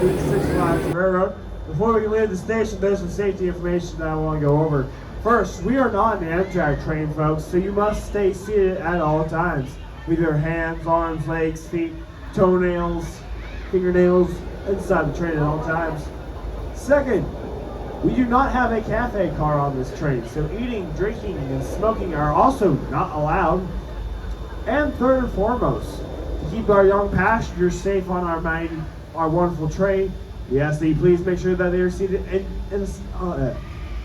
the Six Flags Railroad. Before we can leave the station, there's some safety information that I want to go over. First, we are not an Amtrak train, folks, so you must stay seated at all times with your hands, arms, legs, feet, toenails, fingernails inside the train at all times. Second, we do not have a cafe car on this train, so eating, drinking, and smoking are also not allowed. And third and foremost, to keep our young passengers safe on our wonderful train, we ask that you please make sure that they are seated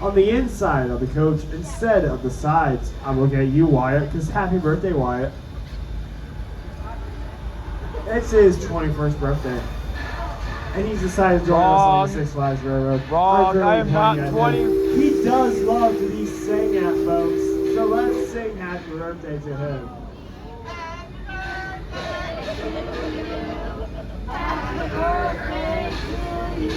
on the inside of the coach instead of the sides. I'm looking at you, Wyatt, because happy birthday, Wyatt. It's his 21st birthday. And he's decided to join us on the Six Flags Railroad. Wrong, I am not 20. He does love to be sang at, folks. So let's sing happy birthday to him. Happy birthday to you.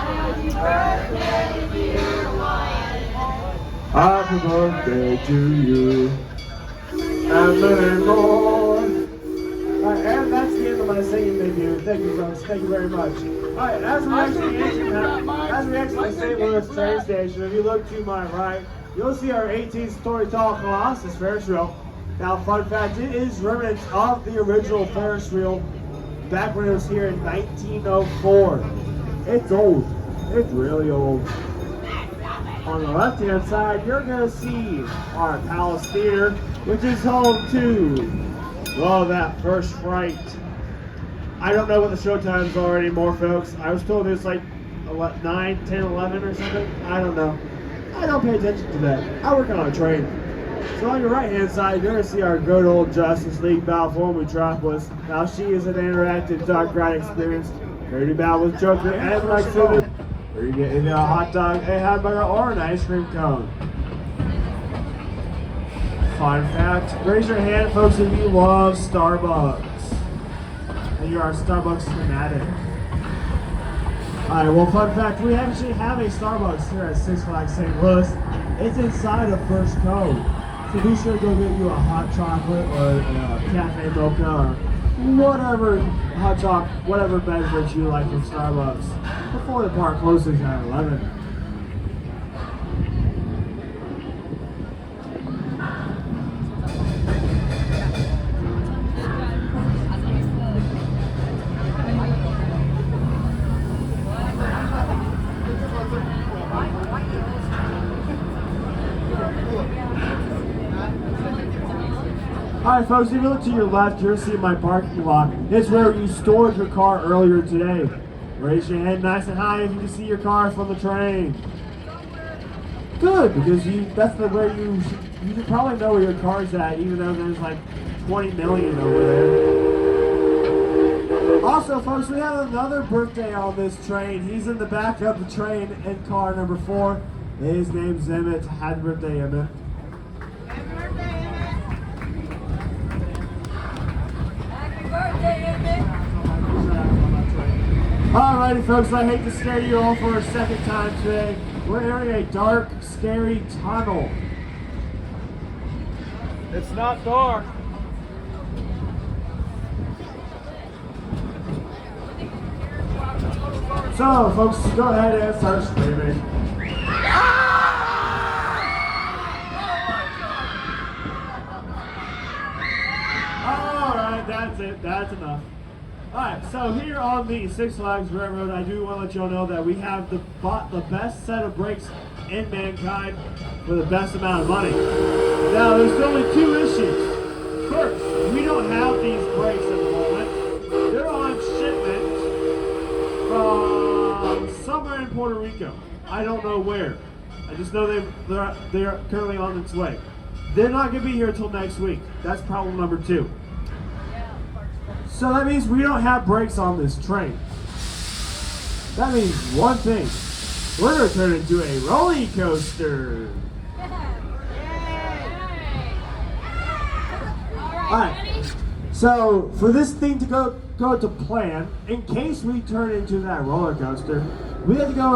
Happy birthday, dear Wyatt. Happy birthday to you. And many more. And that's the end of my singing debut. Thank you, folks. Thank you very much. Alright, as we exit the St. Louis train station, if you look to my right, you'll see our 18-story tall Colossus Ferris wheel. Now, fun fact, it is remnants of the original Ferris wheel back when it was here in 1904. It's old. It's really old. On the left-hand side, you're going to see our Palace Theater, which is home to, well, that First Fright. I don't know what the show times are anymore, folks. I was told it's like 9, 10, 11 or something. I don't know. I don't pay attention to that. I work on a train. So on your right-hand side, you're going to see our good old Justice League battle for Metropolis. Now, she is an interactive dark ride experience. Ready to battle with Joker and Lex Luthor. Where you get either a hot dog, a hamburger, or an ice cream cone. Fun fact, raise your hand, folks, if you love Starbucks. And you're our Starbucks fanatic. Alright, well, fun fact, we actually have a Starbucks here at Six Flags St. Louis. It's inside of First Code. So be sure to go get you a hot chocolate or a cafe mocha or whatever hot chocolate, whatever beverage you like from Starbucks before the park closes at 11. Alright, folks, if you look to your left, you'll see my parking lot. It's where you stored your car earlier today. Raise your hand nice and high if you can see your car from the train. Good, because that's the way you should probably know where your car's at, even though there's like 20 million over there. Also, folks, we have another birthday on this train. He's in the back of the train in car number 4. His name's Emmett. Happy birthday, Emmett. Alrighty, folks, I hate to scare you all for a second time today. We're entering a dark, scary tunnel. It's not dark. So, folks, go ahead and start screaming. Alright, that's it. That's enough. Alright, so here on the Six Flags Railroad, I do want to let y'all know that we have the best set of brakes in mankind for the best amount of money. Now, there's only 2 issues. First, we don't have these brakes at the moment. They're on shipment from somewhere in Puerto Rico. I don't know where. I just know they're currently on its way. They're not going to be here until next week. That's problem number 2. So that means we don't have brakes on this train. That means one thing. We're going to turn into a roller coaster. Alright, so for this thing to go to plan, in case we turn into that roller coaster, we have to go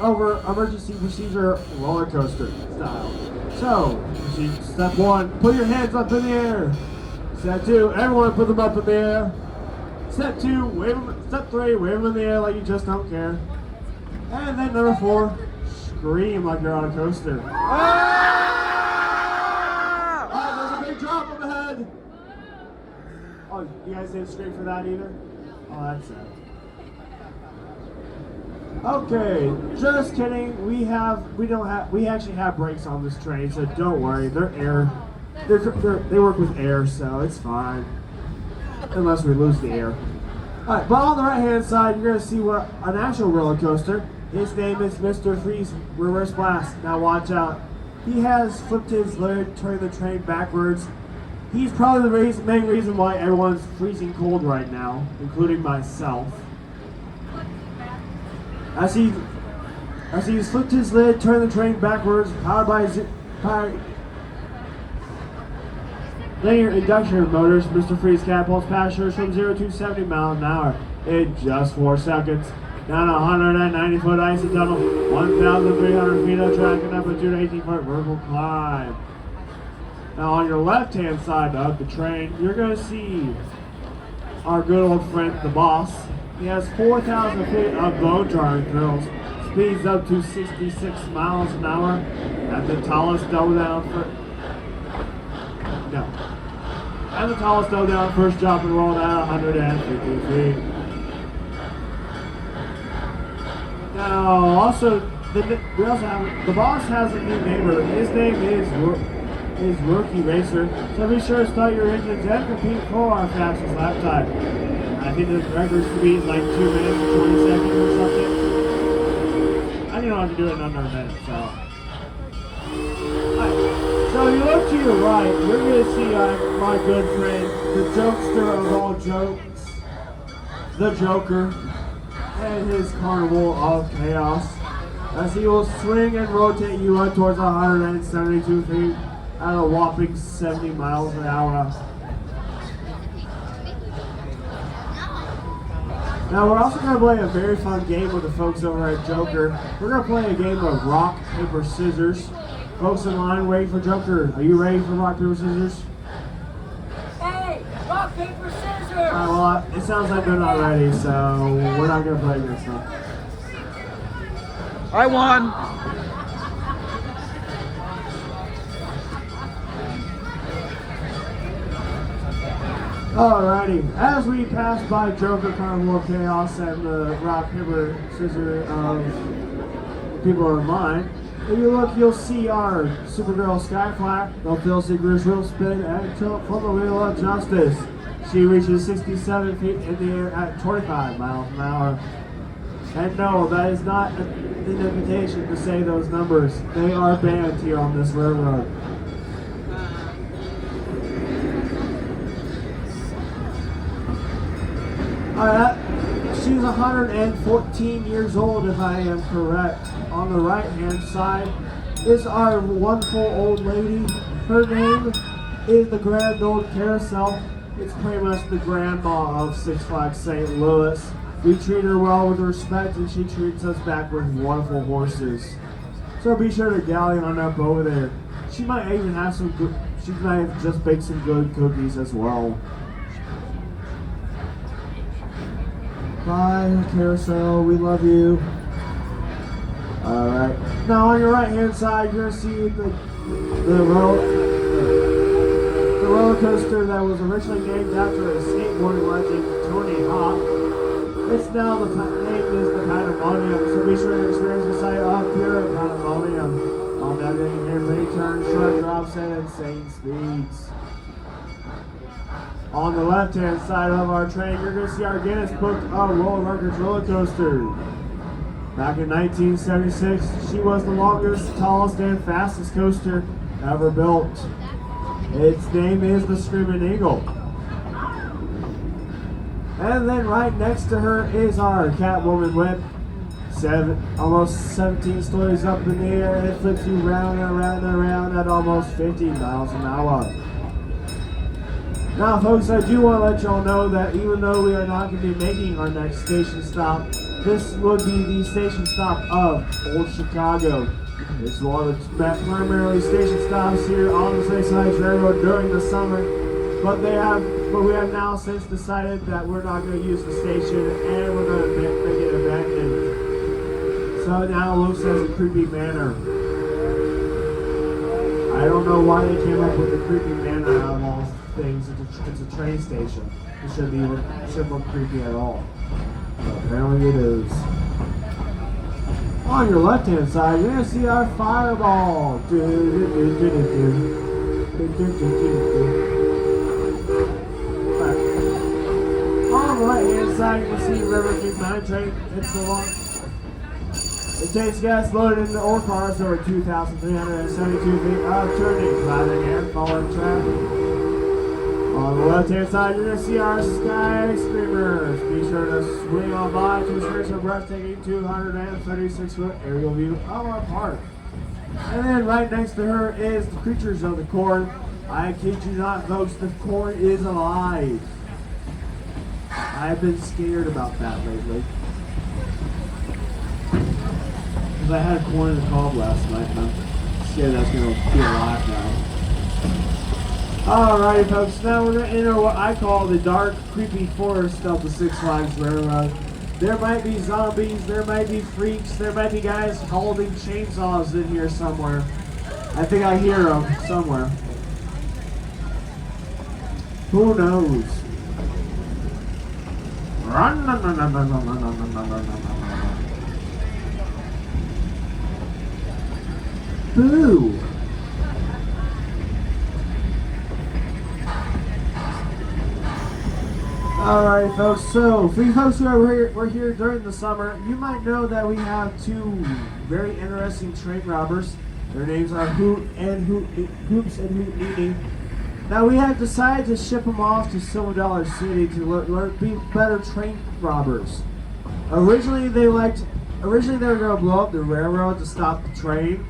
over emergency procedure roller coaster style. So, step 1, put your hands up in the air. Step 2, everyone put them up in the air. Step 2, wave them. Step 3, wave them in the air like you just don't care. And then number 4, scream like you're on a coaster. There's a big drop up ahead. Oh, you guys didn't scream for that either? Oh, that's sad. Okay, just kidding. We actually have brakes on this train, so don't worry. They work with air, so it's fine. Unless we lose the air. Alright, but on the right hand side, you're going to see what an actual roller coaster. His name is Mr. Freeze Reverse Blast. Now watch out. He has flipped his lid, turned the train backwards. He's probably the main reason why everyone's freezing cold right now, including myself. As he's flipped his lid, turned the train backwards, powered by linear induction motors, Mr. Freeze catapults passengers from 0 to 70 miles an hour in just 4 seconds. Down a 190-foot icy tunnel, 1,300 feet of track, and up a 2 to 18-foot vertical climb. Now on your left-hand side of the train, you're going to see our good old friend, the boss. He has 4,000 feet of bone-jarring thrills, speeds up to 66 miles an hour, at the tallest double-down first jump and roll at 150 feet. Now, the boss has a new neighbor. His name is Rookie Racer. So be sure to start your engines and compete for our fastest lap time. I think the record's to be like 2 minutes and 20 seconds or something. I didn't know how to do it in under a minute, so. Alright, so you look to your right, you're going to see my good friend, the jokester of all jokes, the Joker, and his carnival of chaos, as he will swing and rotate you up towards 172 feet at a whopping 70 miles an hour. Now we're also going to play a very fun game with the folks over at Joker. We're going to play a game of rock, paper, scissors. Folks in line waiting for Joker. Are you ready for rock, paper, scissors? Hey, rock, paper, scissors! Alright, well, it sounds like they're not ready, so we're not going to play this one. I won. Alrighty, as we pass by Joker, Carnival of Chaos, and the rock, paper, scissors of people in line, if you look, you'll see our Supergirl Skyfly. They'll feel Secret's wheel spin and tilt from the Wheel of Justice. She reaches 67 feet in the air at 25 miles an hour. And no, that is not an invitation to say those numbers. They are banned here on this railroad. She's 114 years old, if I am correct. On the right-hand side is our wonderful old lady. Her name is the Grand Old Carousel. It's pretty much the grandma of Six Flags St. Louis. We treat her well with respect, and she treats us back with wonderful horses. So be sure to galley on up over there. She might even have some good, she might have just baked some good cookies as well. Bye, Carousel. We love you. Alright. Now on your right hand side, you're going to see the roller coaster that was originally named after a skateboarding legend, Tony Hawk. It's now the name is the Pandemonium, so be sure to experience the sight of pure Pandemonium. On that day, you hear many turns, short drops, and insane speeds. On the left-hand side of our train, you're going to see our Guinness Book of World Records roller coaster. Back in 1976, she was the longest, tallest, and fastest coaster ever built. Its name is the Screaming Eagle. And then right next to her is our Catwoman whip. Almost 17 stories up in the air, and it flips you round and around and around at almost 50 miles an hour. Now folks, I do want to let y'all know that even though we are not going to be making our next station stop, this would be the station stop of Old Chicago. It's one of the primarily station stops here on the Six Flags Railroad during the summer, but they have but we have now since decided that we're not going to use the station and we're going to make it abandoned. So now it looks as a creepy manor. I don't know why they came up with the creepy manor out of all things. It's a train station. It shouldn't look creepy at all. But apparently it is. On your left hand side, you're going to see our fireball. On the right hand side, you can see River King Mine Train. It's the one. It takes gas loaded into old cars over 2,372 feet of turning, climbing, and falling traffic. On the left hand side, you're going to see our Sky Screamers. Be sure to swing on by to experience a breathtaking 236-foot aerial view of our park. And then right next to her is the Creatures of the Corn. I kid you not, folks, the corn is alive. I've been scared about that lately. Because I had corn in the cob last night, and I'm scared that's going to be alive now. Alrighty, folks, now we're going to enter what I call the dark, creepy forest of the Six Flags Railroad. There might be zombies, there might be freaks, there might be guys holding chainsaws in here somewhere. I think I hear them somewhere. Who knows? Boo! Alright, folks, so for you folks who were here during the summer, you might know that we have two very interesting train robbers. Their names are Hoops and Houdini. Now we have decided to ship them off to Silver Dollar City to be better train robbers. Originally they were going to blow up the railroad to stop the train.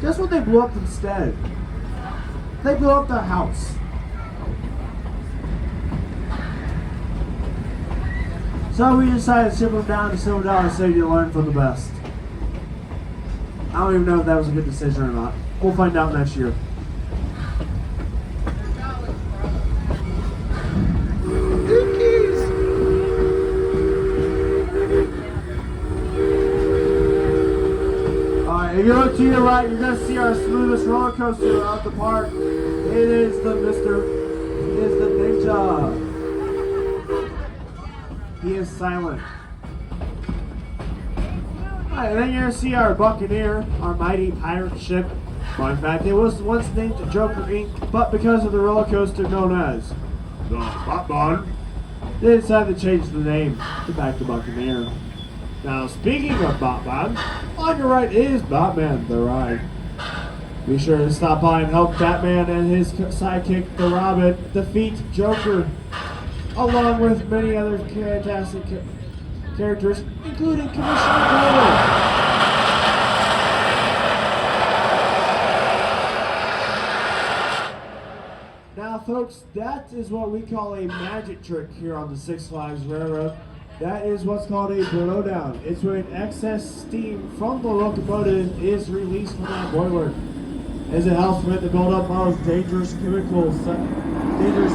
Guess what they blew up instead? They blew up their house. So we decided to ship them down to Silver Dollar City to learn from the best. I don't even know if that was a good decision or not. We'll find out next year. Alright, if you look to your right, you're going to see our smoothest roller coaster out the park. It is the Ninja. He is silent. Alright, then you're going to see our Buccaneer, our mighty pirate ship. Well, in fact, it was once named Joker Inc., but because of the roller coaster known as the Batman, they decided to change the name to back to Buccaneer. Now, speaking of Batman, on your right is Batman the Ride. Be sure to stop by and help Batman and his sidekick, the Robin, defeat Joker, along with many other fantastic characters, including Commissioner Gordon. Now, folks, that is what we call a magic trick here on the Six Flags Railroad. That is what's called a blowdown. It's when excess steam from the locomotive is released from that boiler, as it helps prevent the buildup of dangerous chemicals, dangerous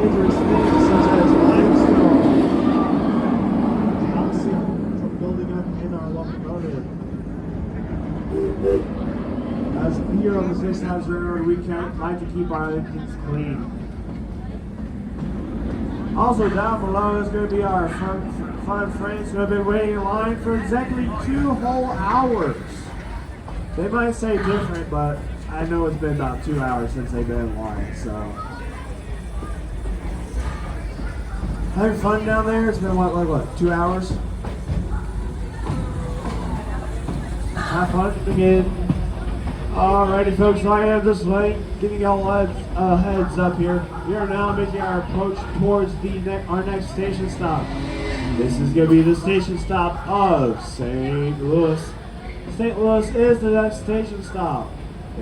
things such as limestone, calcium from building up in our locomotive. As here on the Six Flags Railroad, we like to keep our engines clean. Also down below is going to be our fun friends who have been waiting in line for exactly 2 whole hours. They might say different, but I know it's been about 2 hours since they've been in line, so. Having fun down there? It's been what, 2 hours? Have fun again. Alrighty, folks, I am just giving y'all a heads up here. We are now making our approach towards our next station stop. This is going to be the station stop of St. Louis. St. Louis is the next station stop.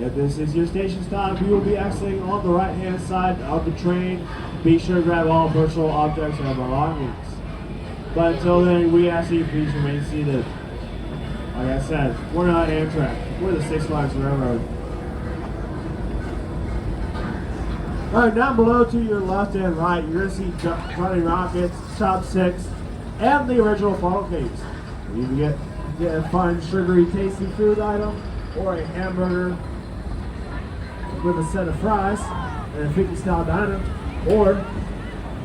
If this is your station stop, you will be exiting on the right-hand side of the train. Be sure to grab all personal objects and belongings. But until then, we ask you please remain seated. Like I said, we're not Amtrak. We're the Six Flags Railroad. All right, down below to your left and right, you're gonna see Johnny Rockets, chopsticks, and the original funnel cakes. You can get a fun, sugary, tasty food item, or a hamburger with a set of fries and a 50-style diner, or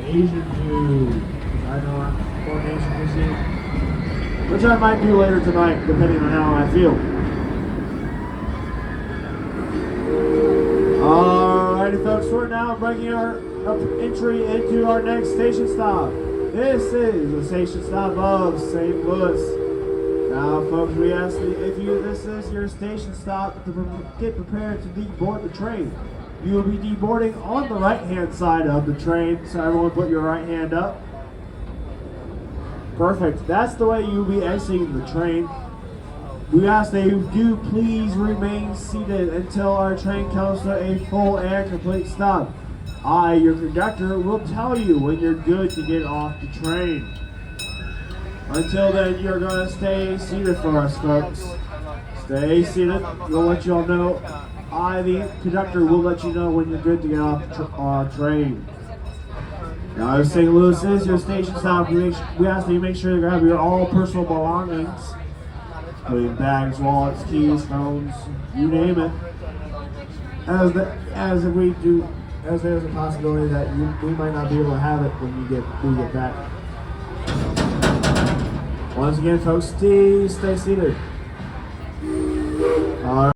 Asian food. I know I'm more Asian cuisine, which I might do later tonight, depending on how I feel. Alrighty, folks, we're now bringing our entry into our next station stop. This is the station stop of St. Louis. Now, folks, we ask that if this is your station stop, to get prepared to deboard the train. You will be deboarding on the right-hand side of the train, so everyone put your right hand up. Perfect. That's the way you'll be exiting the train. We ask that you do please remain seated until our train comes to a full and complete stop. I, your conductor, will tell you when you're good to get off the train. Until then, you're going to stay seated for us, folks. Stay seated. We'll let you all know. I, the conductor, will let you know when you're good to get off the train. Now, as St. Louis is your station stop, we ask that you make sure you grab your all personal belongings, including bags, wallets, keys, phones, you name it. As there's a possibility that we might not be able to have it when we get back. Once again, folks, stay seated.